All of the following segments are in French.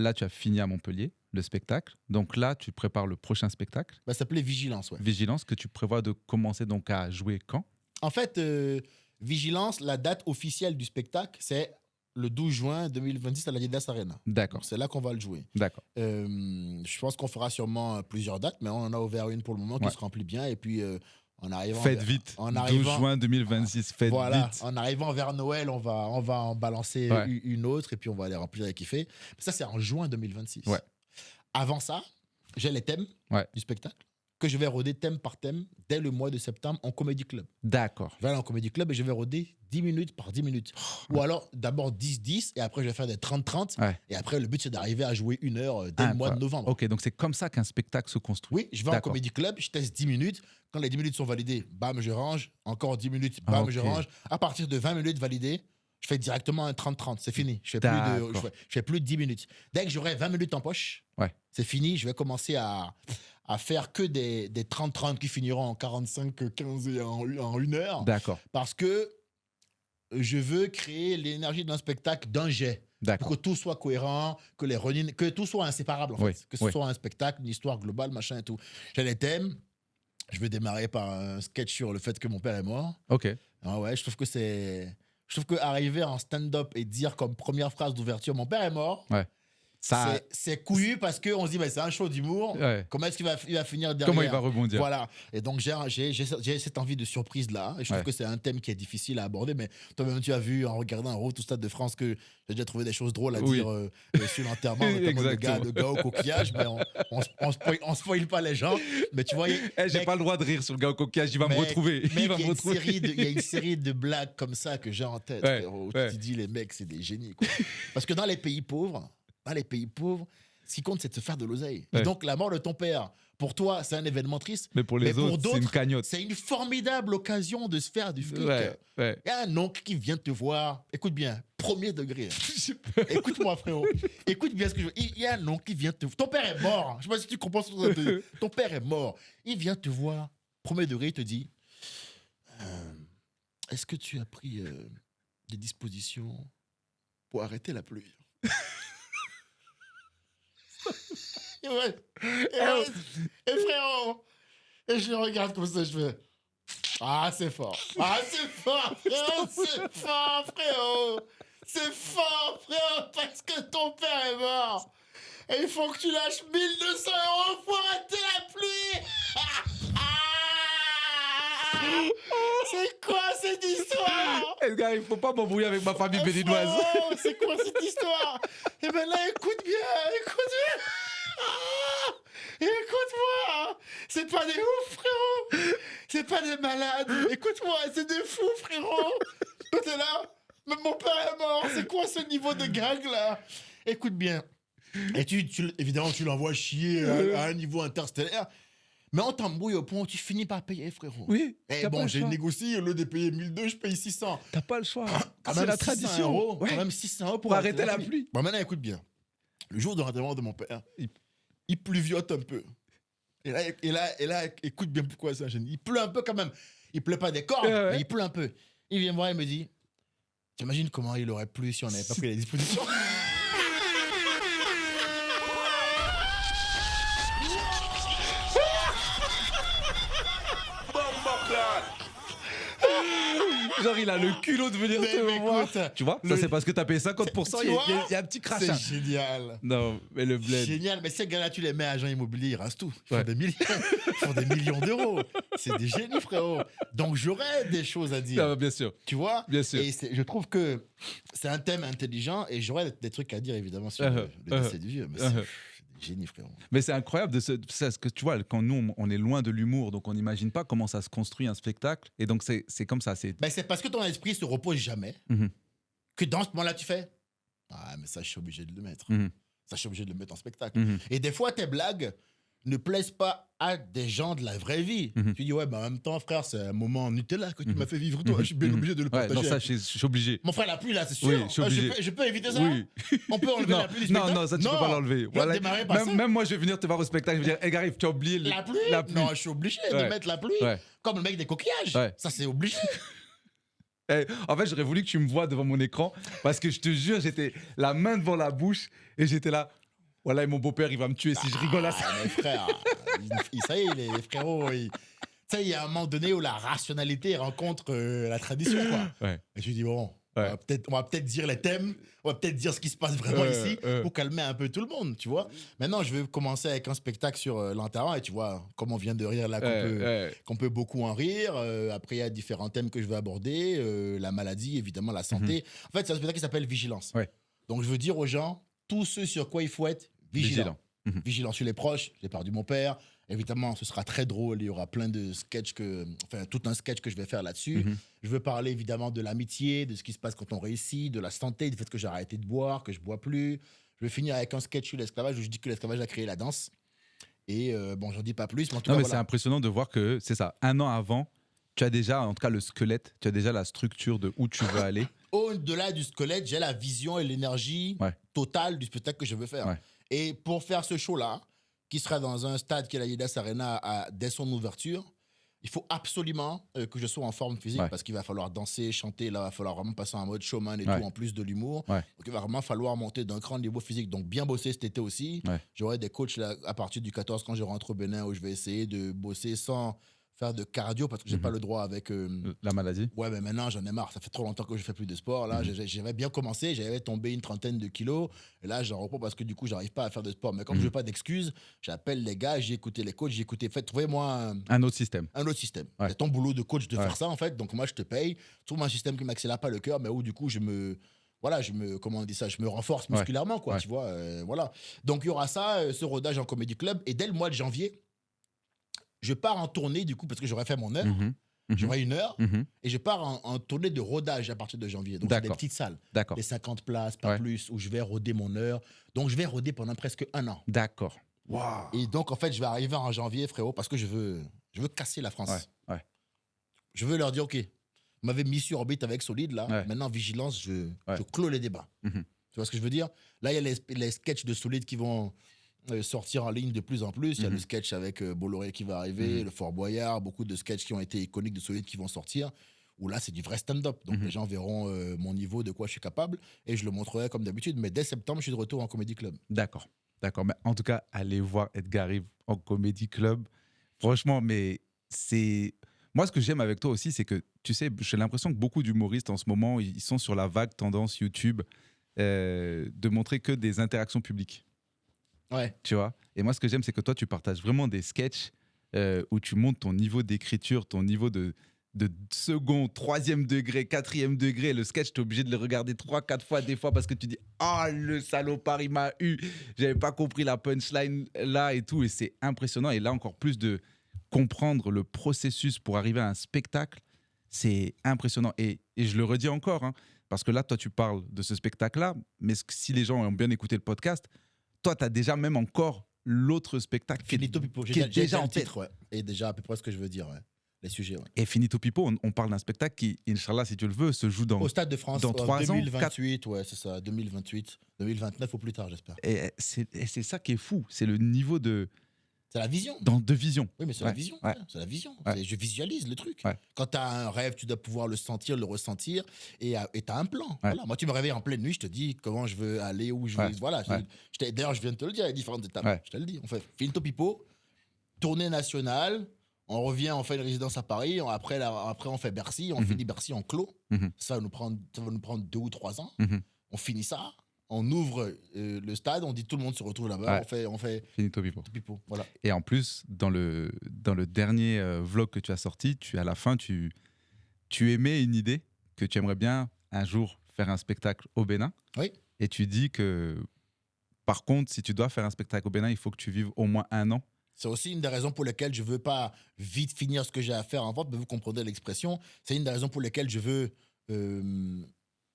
là, tu as fini à Montpellier, le spectacle. Donc là, tu prépares le prochain spectacle. Ça s'appelait Vigilance, ouais. Vigilance, que tu prévois de commencer donc à jouer quand? En fait, Vigilance, la date officielle du spectacle, c'est le 12 juin 2026 à l'Adidas Arena. D'accord. Donc, c'est là qu'on va le jouer. D'accord. Je pense qu'on fera sûrement plusieurs dates, mais on en a ouvert une pour le moment qui se remplit bien. Et puis, en arrivant... Faites vite. 12 juin 2026, faites vite. En arrivant vers Noël, on va en balancer une autre et puis on va les remplir et kiffer. Ça, c'est en juin 2026. Ouais. Avant ça, j'ai les thèmes du spectacle que je vais roder thème par thème dès le mois de septembre en Comedy Club. D'accord. Je vais aller en Comedy Club et je vais roder 10 minutes par 10 minutes. Ou alors, d'abord 10-10 et après, je vais faire des 30-30. Ouais. Et après, le but, c'est d'arriver à jouer 1 heure dès le mois de novembre. Ok, donc c'est comme ça qu'un spectacle se construit. Oui, je vais en Comedy Club, je teste 10 minutes. Quand les 10 minutes sont validées, bam, je range. Encore 10 minutes, bam, je range. À partir de 20 minutes validées, je fais directement un 30-30. C'est fini. Je fais plus de 10 minutes. Dès que j'aurai 20 minutes en poche, c'est fini. Je vais commencer à faire que des 30-30 qui finiront en 45-15 et en 1 heure. D'accord. Parce que je veux créer l'énergie d'un spectacle d'un jet. Pour que tout soit cohérent, que tout soit inséparable, en fait. Que ce soit un spectacle, une histoire globale, machin et tout. J'ai les thèmes. Je vais démarrer par un sketch sur le fait que mon père est mort. Ok. Ah ouais, je trouve que arriver en stand-up et dire comme première phrase d'ouverture, mon père est mort. Ouais. Ça... C'est couillu parce qu'on se dit, c'est un show d'humour. Ouais. Comment est-ce qu'il va finir derrière? Comment il va rebondir? Voilà. Et donc, j'ai cette envie de surprise-là. Et je trouve que c'est un thème qui est difficile à aborder. Mais toi-même, tu as vu en regardant un Road au Stade de France que j'ai déjà trouvé des choses drôles à dire sur l'enterrement, notamment de gars au coquillage. Mais on spoil pas les gens. Mais tu vois... j'ai pas le droit de rire sur le gars au coquillage. Il va me retrouver. Il y a une série de blagues comme ça que j'ai en tête. Tu dis, les mecs, c'est des génies. Quoi. Parce que dans les pays pauvres, ce qui compte, c'est de se faire de l'oseille. Et donc, la mort de ton père, pour toi, c'est un événement triste. Mais pour les autres, c'est une cagnotte. C'est une formidable occasion de se faire du fric. Il y a un oncle qui vient te voir. Écoute bien, premier degré. Écoute-moi, frérot. Écoute bien ce que je veux. Il y a un oncle qui vient te voir. Ton père est mort. Je ne sais pas si tu comprends ce que je veux dire. Ton père est mort. Il vient te voir. Premier degré, il te dit est-ce que tu as pris des dispositions pour arrêter la pluie? Et frérot, et je le regarde comme ça, je fais c'est fort. C'est fort, frérot, c'est fort, frérot. C'est fort, frérot, parce que ton père est mort. Et il faut que tu lâches 1 200 € pour arrêter la pluie. C'est quoi cette histoire? Gars, il faut pas m'embrouiller avec ma famille béninoise. C'est quoi cette histoire? Et ben là, écoute bien. Écoute-moi, c'est pas des oufs, frérot. C'est pas des malades. Écoute-moi, c'est des fous, frérot. Toi, t'es là. Même mon père est mort. C'est quoi ce niveau de gag, là? Écoute bien. Et évidemment, tu l'envoies chier à un niveau interstellaire. Mais on t'embrouille au point où tu finis par payer, frérot. Oui. Et bon, j'ai négocié, au lieu de payer 1 200, je paye 600. T'as pas le choix. C'est la tradition. Quand même 600 € pour arrêter la pluie. Bon, maintenant, écoute bien. Le jour de l'enterrement de mon père, il pluviote un peu. Et là, écoute bien pourquoi ça gêne. Il pleut un peu quand même. Il pleut pas des corps, mais il pleut un peu. Il vient me voir et me dit, t'imagines comment il aurait plu si on n'avait pas pris les dispositions? Genre, il a le culot de venir te voir. Tu vois, ça c'est parce que t'as payé 50%, il y a un petit crachat. C'est génial. Non, mais le bled. Génial, mais ces gars-là, tu les mets agents immobiliers, ils rasent tout. Ils font des millions. Ils font des millions d'euros. C'est des génies, frérot. Donc, j'aurais des choses à dire. Ah, bien sûr. Tu vois? Bien sûr. Et je trouve que c'est un thème intelligent et j'aurais des trucs à dire, évidemment, sur le décès du vieux. Mais c'est génie, frérot. Mais c'est incroyable parce que tu vois, quand nous, on est loin de l'humour, donc on n'imagine pas comment ça se construit un spectacle. Et donc, c'est comme ça. C'est parce que ton esprit se repose jamais que dans ce moment-là, tu fais mais ça, je suis obligé de le mettre. Ça, je suis obligé de le mettre en spectacle. Et des fois, tes blagues ne plaisent pas à des gens de la vraie vie. Tu dis, en même temps, frère, c'est un moment Nutella que tu m'as fait vivre, toi. Je suis bien obligé de le partager. Non, ça, je suis obligé. Mon frère, la pluie, là, c'est sûr. Oui, je suis obligé. Je peux éviter ça? Oui. On peut enlever la pluie du spectacle? Non, ça, tu peux pas l'enlever. Voilà. Même moi, je vais venir te voir au spectacle. Je vais dire, Garif, tu as oublié la pluie? Non, je suis obligé de mettre la pluie. Comme le mec des coquillages. Ça, c'est obligé. En fait, j'aurais voulu que tu me vois devant mon écran parce que je te jure, j'étais la main devant la bouche et j'étais là. Voilà, et mon beau-père, il va me tuer si je rigole à ça. Mais frère, ça y est, les frérots, tu sais, il y a un moment donné où la rationalité rencontre la tradition, quoi. Ouais. Et je dis, bon, Ouais. on va peut-être dire les thèmes, on va peut-être dire ce qui se passe vraiment ici pour calmer un peu tout le monde, tu vois. Maintenant, je vais commencer avec un spectacle sur l'enterrement et tu vois, comme on vient de rire là, qu'on peut beaucoup en rire. Après, il y a différents thèmes que je vais aborder, la maladie, évidemment, la santé. En fait, c'est un spectacle qui s'appelle Vigilance. Ouais. Donc, je veux dire aux gens, tous ceux sur quoi il faut être vigilant. Vigilant sur les proches, j'ai perdu mon père. Évidemment, ce sera très drôle. Il y aura plein de sketchs tout un sketch que je vais faire là-dessus. Je veux parler évidemment de l'amitié, de ce qui se passe quand on réussit, de la santé, du fait que j'ai arrêté de boire, que je bois plus. Je vais finir avec un sketch sur l'esclavage où je dis que l'esclavage a créé la danse. Et bon, j'en dis pas plus. Mais en tout cas, mais voilà. c'est impressionnant de voir que c'est ça. 1 an avant, tu as déjà, en tout cas, le squelette, tu as déjà la structure de où tu veux aller. Au-delà du squelette, j'ai la vision et l'énergie totale du spectacle que je veux faire. Ouais. Et pour faire ce show-là, qui sera dans un stade qui est la Yidas Arena dès son ouverture, il faut absolument que je sois en forme physique parce qu'il va falloir danser, chanter. Là, il va falloir vraiment passer en mode showman et tout, en plus de l'humour. Donc, il va vraiment falloir monter d'un grand niveau physique. Donc, bien bosser cet été aussi. J'aurai des coachs là, à partir du 14 quand je rentre au Bénin où je vais essayer de bosser sans faire de cardio parce que j'ai pas le droit avec la maladie. Ouais, mais maintenant j'en ai marre. Ça fait trop longtemps que je fais plus de sport. Là, j'avais bien commencé, j'avais tombé une trentaine de kilos. Et là, j'en reprends parce que du coup, j'arrive pas à faire de sport. Mais comme je veux pas d'excuses, j'appelle les gars, j'ai écouté les coachs, j'ai écouté. Trouvez-moi un autre système. Un autre système. C'est ton boulot de coach de faire ça en fait. Donc moi, je te paye. Trouve un système qui m'accélère pas le cœur, mais où du coup, comment on dit ça, je me renforce musculairement, quoi. Tu vois, voilà. Donc il y aura ça, ce rodage en comédie club. Et dès le mois de janvier, je pars en tournée, du coup, parce que j'aurais fait mon heure. J'aurai 1 heure. Et je pars en tournée de rodage à partir de janvier. Donc, c'est des petites salles. Des 50 places, pas plus, où je vais roder mon heure. Donc, je vais roder pendant presque 1 an. D'accord. Wow. Et donc, en fait, je vais arriver en janvier, frérot, parce que je veux casser la France. Je veux leur dire, OK, vous m'avez mis sur orbite avec Solide, là. Maintenant, vigilance, je clôt les débats. Tu vois ce que je veux dire? Là, il y a les sketchs de Solide qui vont sortir en ligne de plus en plus. Il y a le sketch avec Bolloré qui va arriver, le Fort Boyard, beaucoup de sketchs qui ont été iconiques de Solide qui vont sortir, où là, c'est du vrai stand-up. Donc, les gens verront mon niveau, de quoi je suis capable, et je le montrerai comme d'habitude. Mais dès septembre, je suis de retour en Comedy Club. D'accord. Mais en tout cas, allez voir Edgar Rive en Comedy Club. Franchement, mais c'est... Moi, ce que j'aime avec toi aussi, c'est que, tu sais, j'ai l'impression que beaucoup d'humoristes en ce moment, ils sont sur la vague tendance YouTube de montrer que des interactions publiques. Tu vois. Et moi, ce que j'aime, c'est que toi, tu partages vraiment des sketchs où tu montes ton niveau d'écriture, ton niveau de second, 3e degré, 4e degré. Le sketch, tu es obligé de le regarder 3-4 fois des fois parce que tu dis « Ah, le salopard, il m'a eu. J'avais pas compris la punchline là et tout. » Et c'est impressionnant. Et là, encore plus de comprendre le processus pour arriver à un spectacle, c'est impressionnant. Et je le redis encore, hein, parce que là, toi, tu parles de ce spectacle-là, mais si les gens ont bien écouté le podcast, toi, tu as déjà même encore l'autre spectacle Finito Pipo, j'ai déjà en titre, et déjà à peu près ce que je veux dire, les sujets. Et Finito Pipo, on parle d'un spectacle qui, Inch'Allah, si tu le veux, se joue au Stade de France dans 3 2028, ans. Ouais, c'est ça, 2028, 2029 au plus tard, j'espère. Et c'est ça qui est fou, c'est le niveau de... C'est la vision. De vision. Oui, mais c'est la vision. C'est la vision. Je visualise le truc. Quand tu as un rêve, tu dois pouvoir le sentir, le ressentir, et tu as un plan. Voilà. Moi, tu me réveilles en pleine nuit, je te dis comment je veux aller, où je veux. Voilà. D'ailleurs, je viens de te le dire, il y a différentes étapes. Je te le dis. On fait Finito Pipo, tournée nationale, on revient, on fait une résidence à Paris, après on fait Bercy, on finit Bercy en clos. Ça va nous prendre 2 ou 3 ans. On finit ça. On ouvre le stade, on dit tout le monde se retrouve là-bas, on fait Finito Pipo. Voilà. Et en plus, dans le dernier vlog que tu as sorti, à la fin, tu émets une idée que tu aimerais bien un jour faire un spectacle au Bénin. Oui. Et tu dis que, par contre, si tu dois faire un spectacle au Bénin, il faut que tu vives au moins 1 an. C'est aussi une des raisons pour lesquelles je ne veux pas vite finir ce que j'ai à faire en vente, mais vous comprenez l'expression. C'est une des raisons pour lesquelles je veux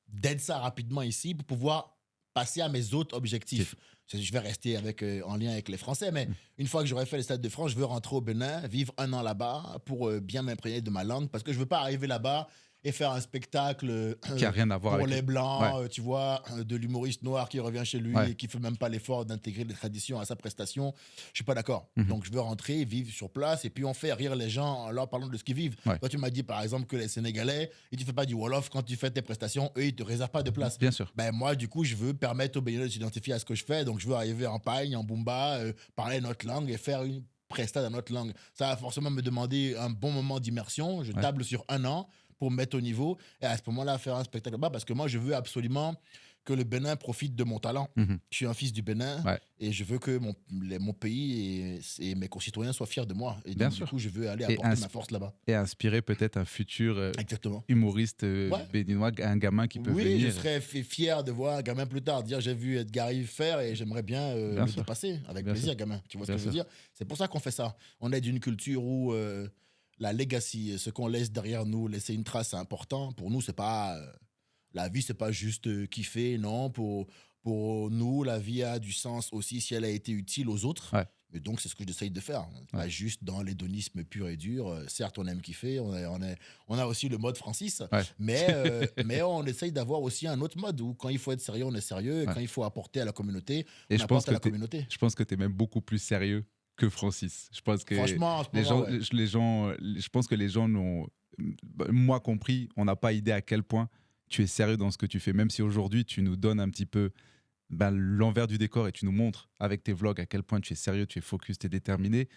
d'être ça rapidement ici pour pouvoir passer à mes autres objectifs. Je vais rester en lien avec les Français, mais une fois que j'aurai fait les Stades de France, je veux rentrer au Bénin, vivre 1 an là-bas pour bien m'imprégner de ma langue, parce que je ne veux pas arriver là-bas et faire un spectacle Qui a rien à voir pour avec les Blancs, Ouais. tu vois, de l'humoriste noir qui revient chez lui Ouais. et qui fait même pas l'effort d'intégrer les traditions à sa prestation. Je suis pas d'accord. Mhm. Donc je veux rentrer, vivre sur place et puis on fait rire les gens en leur parlant de ce qu'ils vivent. Ouais. Toi, tu m'as dit par exemple que les Sénégalais, et tu fais pas du Wolof quand tu fais tes prestations, eux, ils te réservent pas de place. Bien sûr. Ben moi, du coup, je veux permettre aux Béninois de s'identifier à ce que je fais. Donc, je veux arriver en pagne, en bumba, parler notre langue et faire une presta dans notre langue. Ça va forcément me demander un bon moment d'immersion. Je Ouais. table sur 1 an pour me mettre au niveau et à ce moment-là, faire un spectacle là-bas parce que moi, je veux absolument que le Bénin profite de mon talent. Mhm. Je suis un fils du Bénin Ouais. et je veux que mon pays et mes concitoyens soient fiers de moi. Et Bien donc, sûr. du coup, je veux aller Et apporter ma force là-bas. Et inspirer peut-être un futur Exactement. humoriste Ouais. béninois, un gamin qui peut Oui, venir. je serais fier de voir un gamin plus tard dire j'ai vu Edgar Yves faire et j'aimerais bien Bien le sûr. dépasser. Avec Bien plaisir, sûr. gamin. Tu vois ce Bien que je veux sûr. dire? C'est pour ça qu'on fait ça. On est d'une culture où la legacy, ce qu'on laisse derrière nous, laisser une trace, c'est important. Pour nous, c'est pas la vie, c'est pas juste kiffer, non. Pour nous, la vie a du sens aussi si elle a été utile aux autres. Ouais. Et donc, c'est ce que j'essaye de faire. Pas Ouais. juste dans l'hédonisme pur et dur. Certes, on aime kiffer. On a aussi le mode Francis. Ouais. Mais on essaye d'avoir aussi un autre mode où quand il faut être sérieux, on est sérieux. Et Ouais. quand il faut apporter à la communauté, Et on je pense apporte à que la communauté. je pense que tu es même beaucoup plus sérieux que Francis. Je pense que Franchement, en ce les moment, gens, ouais. je pense que les gens n'ont, moi compris, on n'a pas idée à quel point tu es sérieux dans ce que tu fais. Même si aujourd'hui tu nous donnes un petit peu l'envers du décor et tu nous montres avec tes vlogs à quel point tu es sérieux, tu es focus, tu es déterminé.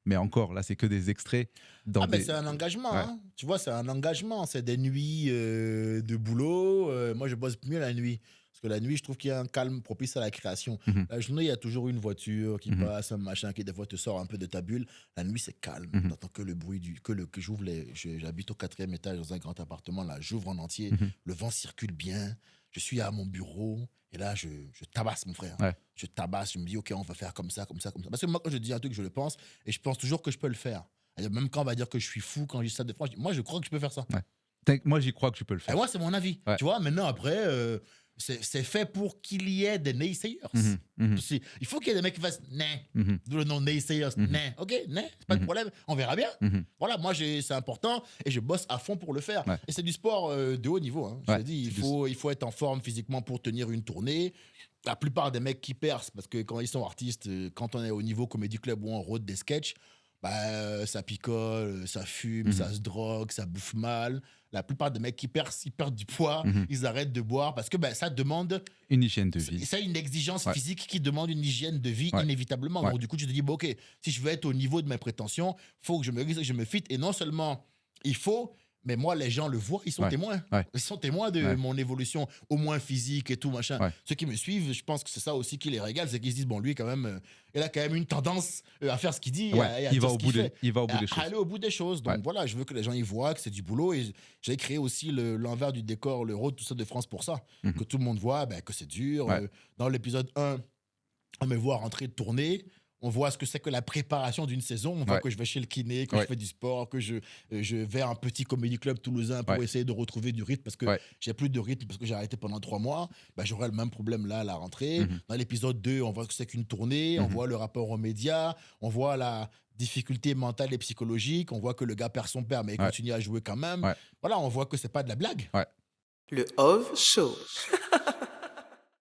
Mais encore, là, c'est que des extraits. Dans Mais des... c'est un engagement. Ouais. Hein. Tu vois, c'est un engagement. C'est des nuits de boulot. Moi, je bosse mieux la nuit. Parce que la nuit, je trouve qu'il y a un calme propice à la création. Mhm. La journée, il y a toujours une voiture qui Mhm. passe, un machin qui, des fois, te sort un peu de ta bulle. La nuit, c'est calme. Mhm. T'entends que le bruit que j'ouvre j'habite au 4e étage dans un grand appartement. Là, j'ouvre en entier. Mhm. Le vent circule bien. Je suis à mon bureau. Et là, je tabasse, mon frère. Ouais. Je tabasse. Je me dis, OK, on va faire comme ça, comme ça, comme ça. Parce que moi, quand je dis un truc, je le pense. Et je pense toujours que je peux le faire. Et même quand on va dire que je suis fou quand je dis ça de France, moi, je crois que je peux faire ça. Moi, j'y crois que tu peux le Et faire. moi, c'est mon avis. Ouais. Tu vois, maintenant, après, c'est fait pour qu'il y ait des naysayers. Mhm. Mhm. Il faut qu'il y ait des mecs qui fassent né. Mhm. D'où le nom naysayers. Mhm. Né. OK, né, c'est pas de Mhm. problème. On verra bien. Mhm. Voilà, moi, c'est important et je bosse à fond pour le faire. Ouais. Et c'est du sport de haut niveau. Hein. Je Ouais, te dis, c'est il faut être en forme physiquement pour tenir une tournée. La plupart des mecs qui percent, parce que quand ils sont artistes, quand on est au niveau comédie club où on rôde des sketchs, ça picole, ça fume, Mhm. ça se drogue, ça bouffe mal. La plupart des mecs qui percent, ils perdent du poids, Mhm. ils arrêtent de boire parce que ça demande, Une hygiène de vie. c'est une exigence Ouais. physique qui demande une hygiène de vie Ouais. inévitablement. Ouais. Donc du coup, tu te dis, bon, ok, si je veux être au niveau de mes prétentions, faut que je me fitte. Et non seulement il faut, mais moi, les gens le voient, ils sont Ouais. témoins. Ouais. Ils sont témoins de Ouais. mon évolution, au moins physique et tout, machin. Ouais. Ceux qui me suivent, je pense que c'est ça aussi qui les régale, c'est qu'ils se disent, bon, lui, quand même, il a quand même une tendance à faire ce qu'il dit. Ouais, et à il va dire ce au qu'il bout des, fait. il va au bout des À choses. aller au bout des choses. Donc Ouais. voilà, je veux que les gens y voient que c'est du boulot. Et j'ai créé aussi l'envers du décor, le road, tout ça de France pour ça. Mhm. Que tout le monde voit que c'est dur. Ouais. Dans l'épisode 1, on me voit rentrer de tournée. On voit ce que c'est que la préparation d'une saison. On voit Ouais. que je vais chez le kiné, que Ouais. je fais du sport, que je vais à un petit comédie club toulousain pour Ouais. essayer de retrouver du rythme parce que Ouais. j'ai plus de rythme parce que j'ai arrêté pendant 3 mois. J'aurai le même problème là à la rentrée. Mhm. Dans l'épisode 2, on voit que c'est qu'une tournée. On Mhm. voit le rapport aux médias. On voit la difficulté mentale et psychologique. On voit que le gars perd son père, mais il Ouais. continue à jouer quand même. Ouais. Voilà, on voit que c'est pas de la blague. Le Ove Show.